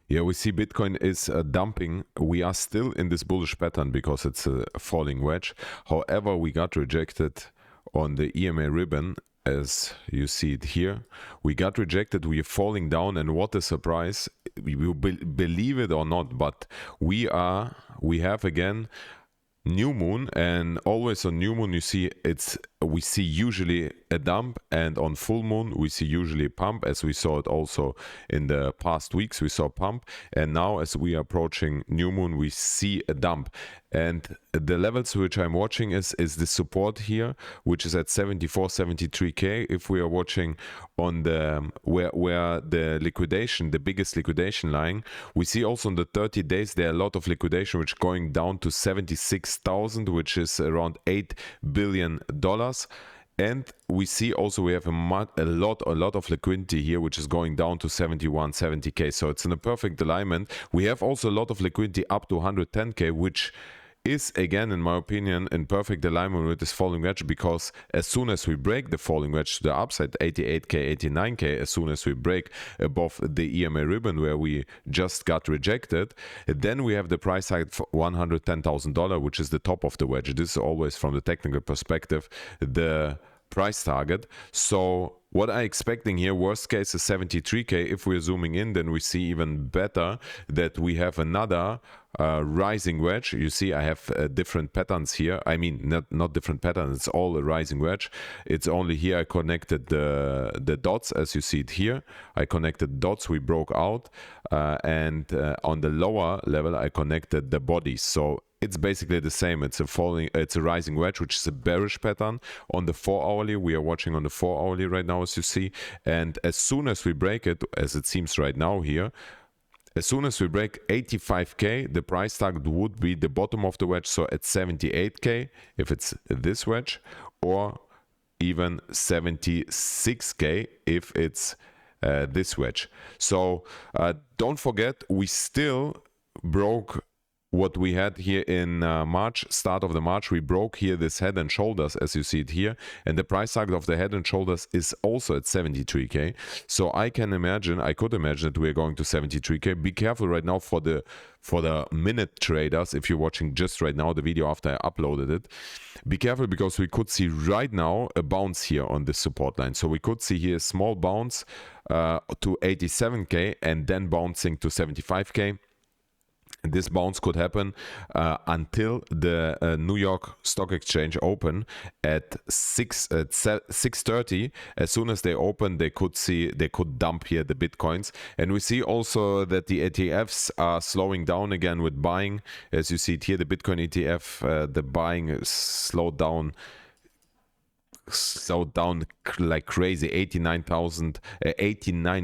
Yeah, we see Bitcoin is dumping. We are still in this bullish pattern because it's a falling wedge. However, we got rejected on the EMA ribbon, as you see it here. We got rejected. We are falling down, and what a surprise! We will believe it or not, but we have again new moon, and always on new moon we see usually a dump, and on full moon we see usually a pump, as we saw it also in the past weeks. We saw pump, and now as we are approaching new moon we see a dump. And the levels which I'm watching is the support here, which is at 74-73k. If we are watching on the where the liquidation, the biggest liquidation lying, we see also on the 30 days there are a lot of liquidation which going down to 76,000, which is around $8 billion. And we see also we have a lot of liquidity here, which is going down to 71-70k. So it's in a perfect alignment. We have also a lot of liquidity up to 110k, which is again, in my opinion, in perfect alignment with this falling wedge, because as soon as we break the falling wedge to the upside, 88k, 89k, as soon as we break above the EMA ribbon where we just got rejected, then we have the price target for $110,000, which is the top of the wedge. This is always, from the technical perspective, the price target. So what I'm expecting here, worst case is 73k. If we're zooming in, then we see even better that we have another rising wedge. You see I have different patterns here. I mean, not different patterns, it's all a rising wedge. It's only here I connected the dots, as you see it here. I connected dots, we broke out, and on the lower level I connected the bodies. So it's basically the same. It's a rising wedge, which is a bearish pattern. On the 4-hourly, we are watching on the 4-hourly right now, as you see. And as soon as we break it, as it seems right now here, as soon as we break 85k, the price target would be the bottom of the wedge. So at 78k, if it's this wedge, or even 76k if it's this wedge. So don't forget, we still broke what we had here in March, start of the March. We broke here this head and shoulders, as you see it here, and the price target of the head and shoulders is also at 73k. So I could imagine that we're going to 73k. Be careful right now for the minute traders. If you're watching just right now the video after I uploaded it, be careful, because we could see right now a bounce here on this support line. So we could see here a small bounce to 87k and then bouncing to 75k. This bounce could happen until the New York Stock Exchange open at 6:30. As soon as they open, they could dump here the bitcoins. And we see also that the ETFs are slowing down again with buying. As you see it here, the Bitcoin ETF, the buying is slowed down like crazy. 89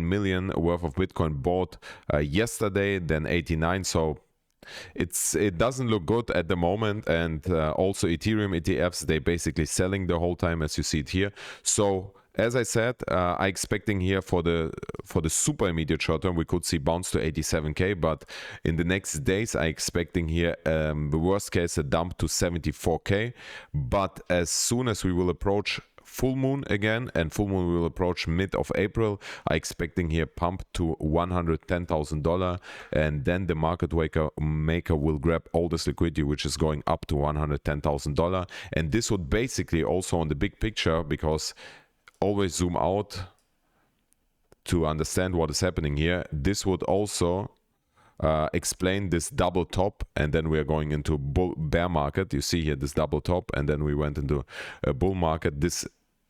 million worth of Bitcoin bought yesterday, then 89. So it doesn't look good at the moment. And also Ethereum ETFs, they basically selling the whole time, as you see it here. So as I said, I expecting here for the super immediate short term, we could see bounce to 87k, but in the next days I expecting here the worst case a dump to 74k. But as soon as we will approach full moon again, and full moon will approach mid of April, I expecting here pump to $110,000, and then the market maker will grab all this liquidity, which is going up to $110,000. And this would basically also, on the big picture, because always zoom out to understand what is happening here, this would also explain this double top, and then we are going into bear market. You see here this double top, and then we went into a bull market. This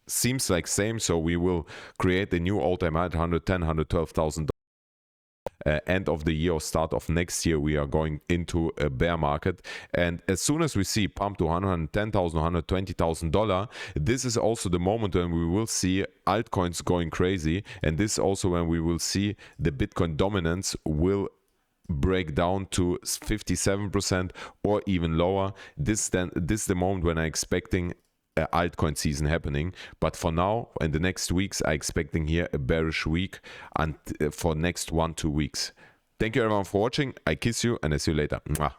seems like same, so we will create a new all-time high at $112,000. End of the year or start of next year, we are going into a bear market. And as soon as we see pump to $110,000, $120,000, this is also the moment when we will see altcoins going crazy, and this is also when we will see the Bitcoin dominance will break down to 57% or even lower. This is the moment when I'm expecting altcoin season happening. But for now, in the next weeks, I'm expecting here a bearish week, and for next 1-2 weeks. Thank you everyone for watching. I kiss you, and I see you later. Mwah.